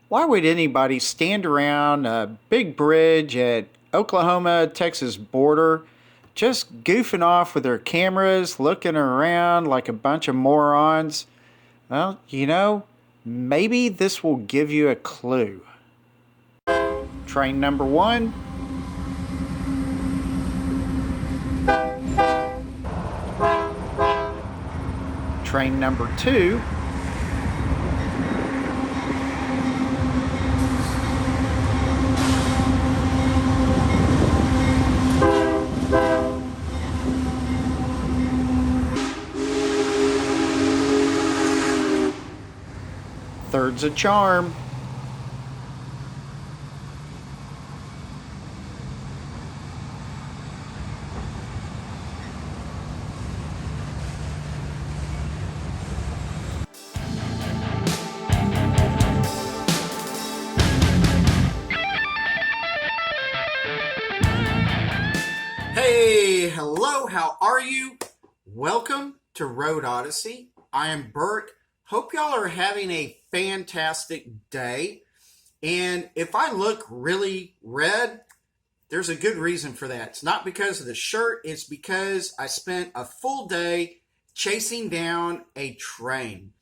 Why would anybody stand around a big bridge at Oklahoma-Texas border just goofing off with their cameras, looking around like a bunch of morons? Well, maybe this will give you a clue. Train number 1. Train number 2. Third's a charm. Hey, hello, how are you? Welcome to Road Odyssey. I am Bert. Hope y'all are having a fantastic day. And if I look really red, there's a good reason for that. It's not because of the shirt, it's because I spent a full day chasing down a train.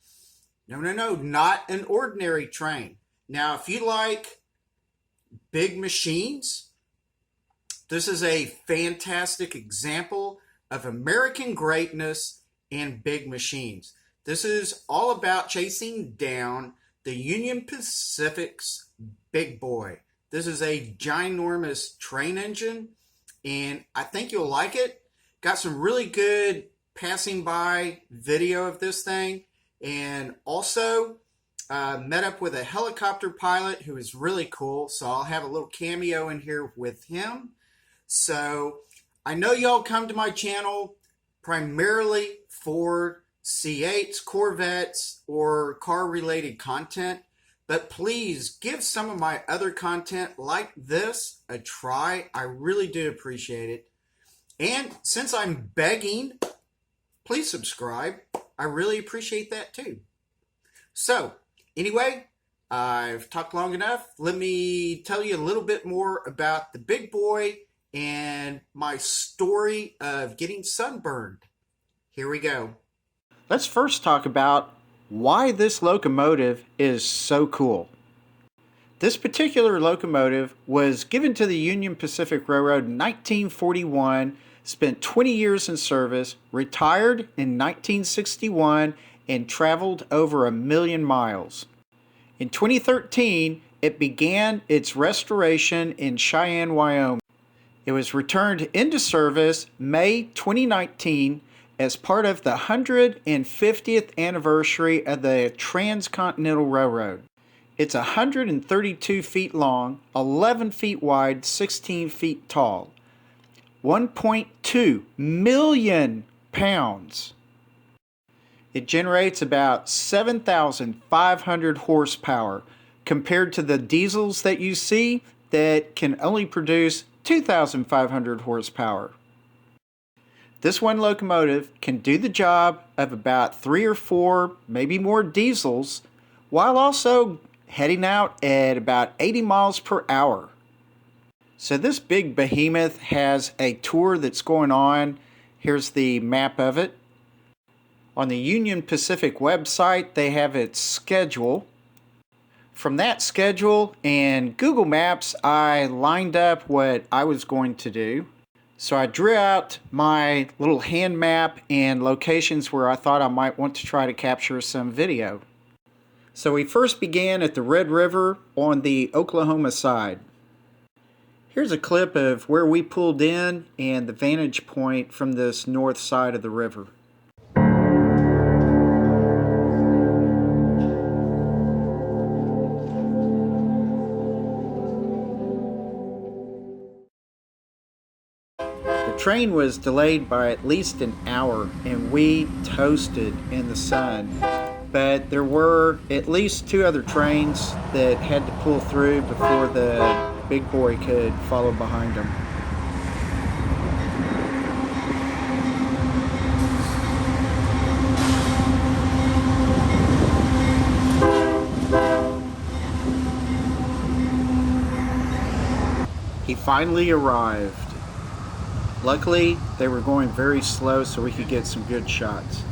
No, not an ordinary train. Now, if you like big machines, this is a fantastic example of American greatness and big machines. This is all about chasing down the Union Pacific's big boy. This is a ginormous train engine, and I think you'll like it. Got some really good passing by video of this thing, and also met up with a helicopter pilot who is really cool, so I'll have a little cameo in here with him. So I know y'all come to my channel primarily for C8s, Corvettes, or car-related content, but please give some of my other content like this a try. I really do appreciate it. And since I'm begging, please subscribe. I really appreciate that too. So anyway, I've talked long enough. Let me tell you a little bit more about the big boy and my story of getting sunburned. Here we go. Let's first talk about why this locomotive is so cool. This particular locomotive was given to the Union Pacific Railroad in 1941, spent 20 years in service, retired in 1961, and traveled over 1 million miles. In 2013, it began its restoration in Cheyenne, Wyoming. It was returned into service May 2019 as part of the 150th anniversary of the Transcontinental Railroad. It's 132 feet long, 11 feet wide, 16 feet tall, 1.2 million pounds. It generates about 7,500 horsepower compared to the diesels that you see that can only produce 2,500 horsepower. This one locomotive can do the job of about 3 or 4, maybe more diesels, while also heading out at about 80 miles per hour. So this big behemoth has a tour that's going on. Here's the map of it. On the Union Pacific website, they have its schedule. From that schedule and Google Maps, I lined up what I was going to do. So I drew out my little hand map and locations where I thought I might want to try to capture some video. So we first began at the Red River on the Oklahoma side. Here's a clip of where we pulled in and the vantage point from this north side of the river. The train was delayed by at least an hour and we toasted in the sun, but there were at least 2 other trains that had to pull through before the big boy could follow behind them. He finally arrived. Luckily, they were going very slow so we could get some good shots.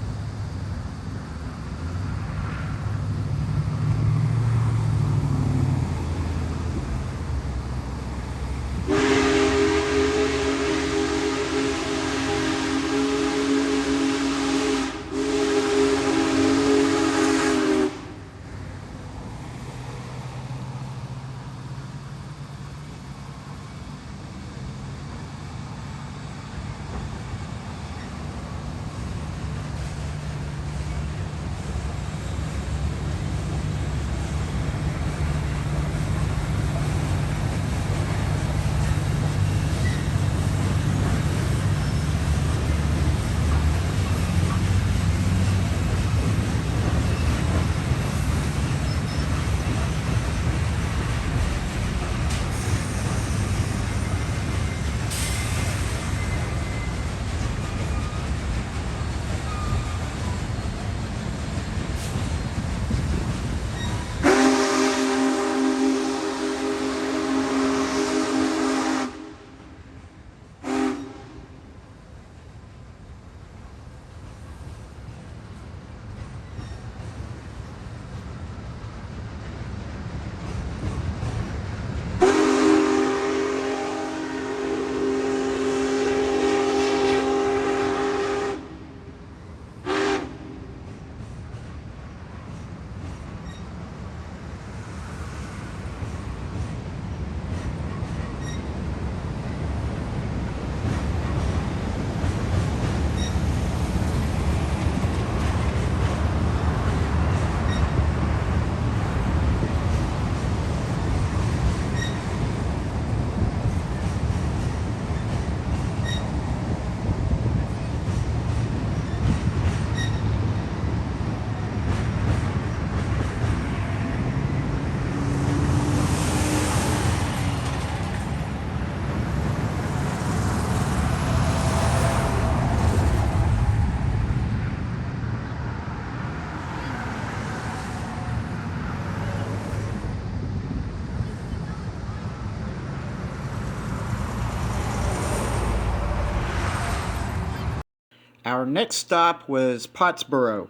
Our next stop was Pottsboro.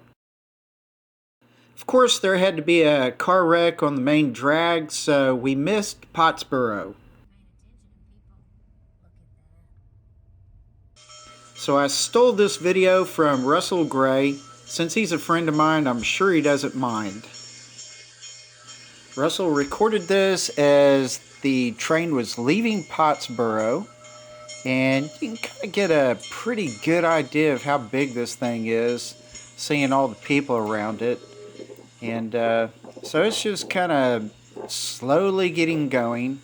Of course, there had to be a car wreck on the main drag, so we missed Pottsboro. So I stole this video from Russell Gray. Since he's a friend of mine, I'm sure he doesn't mind. Russell recorded this as the train was leaving Pottsboro, and you can kind of get a pretty good idea of how big this thing is, seeing all the people around it. And so it's just kind of slowly getting going,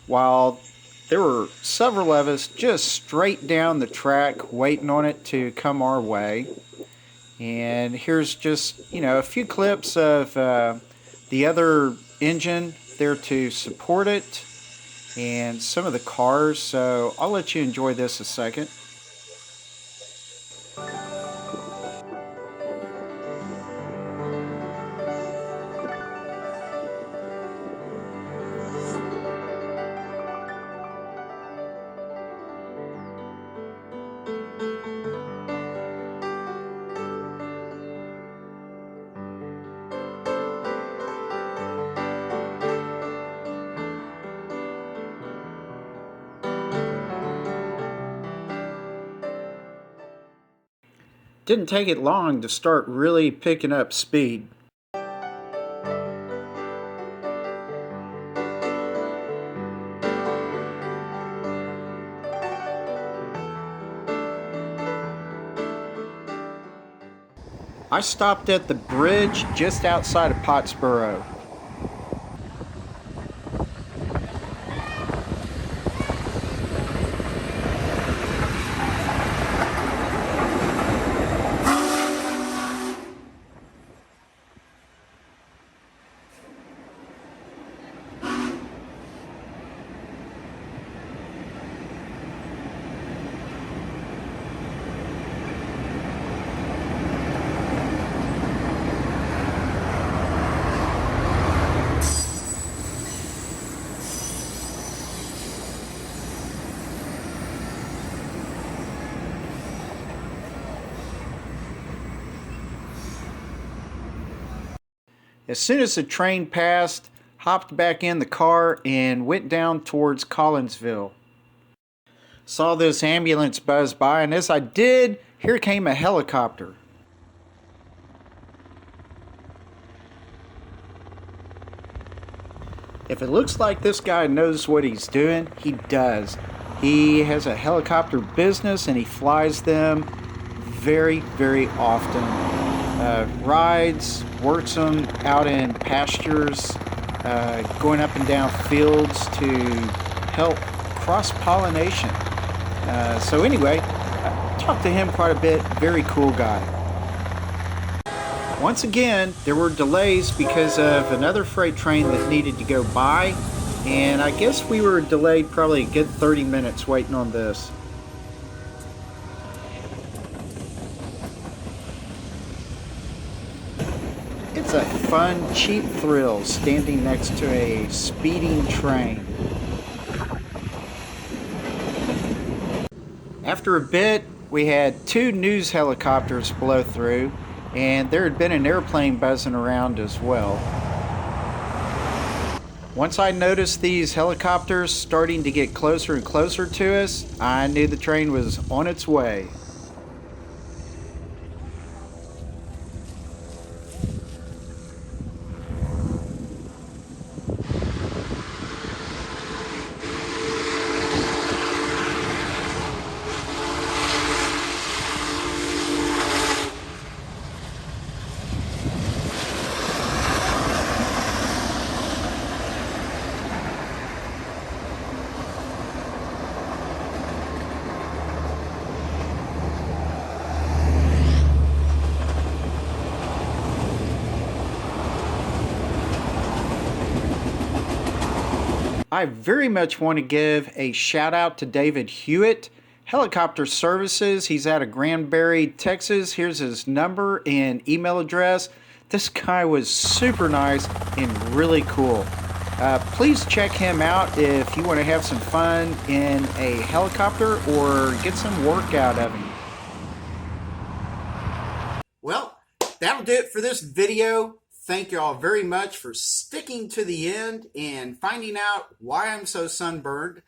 while there were several of us just straight down the track waiting on it to come our way. And here's just, a few clips of the other engine there to support it and some of the cars. So I'll let you enjoy this a second. Didn't take it long to start really picking up speed. I stopped at the bridge just outside of Pottsboro. As soon as the train passed, hopped back in the car and went down towards Collinsville. Saw this ambulance buzz by, and as I did, here came a helicopter. If it looks like this guy knows what he's doing, he does. He has a helicopter business and he flies them very, very often. Rides, works them out in pastures, going up and down fields to help cross-pollination. So anyway, I talked to him quite a bit. Very cool guy. Once again, there were delays because of another freight train that needed to go by, and I guess we were delayed probably a good 30 minutes waiting on this. It's a fun, cheap thrill standing next to a speeding train. After a bit, we had 2 news helicopters blow through, and there had been an airplane buzzing around as well. Once I noticed these helicopters starting to get closer and closer to us, I knew the train was on its way. I very much want to give a shout out to David Hewitt, Helicopter Services. He's out of Granbury, Texas. Here's his number and email address. This guy was super nice and really cool. Please check him out if you want to have some fun in a helicopter or get some work out of him. Well, that'll do it for this video. Thank you all very much for sticking to the end and finding out why I'm so sunburned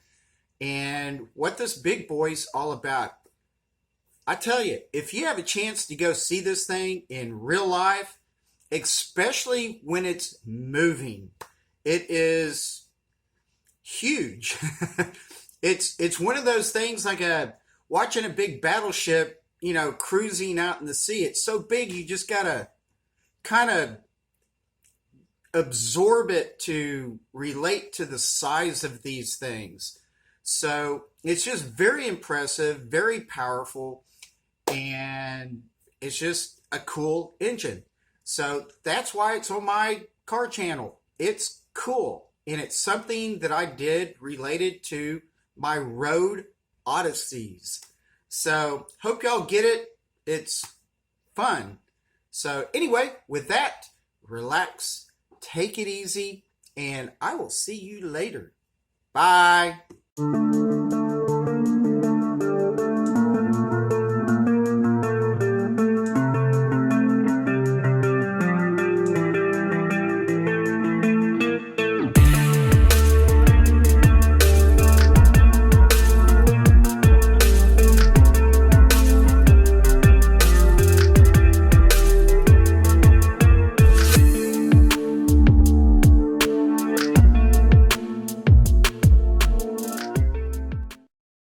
and what this big boy's all about. I tell you, if you have a chance to go see this thing in real life, especially when it's moving, it is huge. It's one of those things like watching a big battleship, cruising out in the sea. It's so big you just gotta kind of absorb it to relate to the size of these things. So it's just very impressive, very powerful, and it's just a cool engine. So that's why it's on my car channel. It's cool, and it's something that I did related to my road Odysseys. So hope y'all get it. It's fun. So anyway, with that, relax, take it easy, and I will see you later. Bye.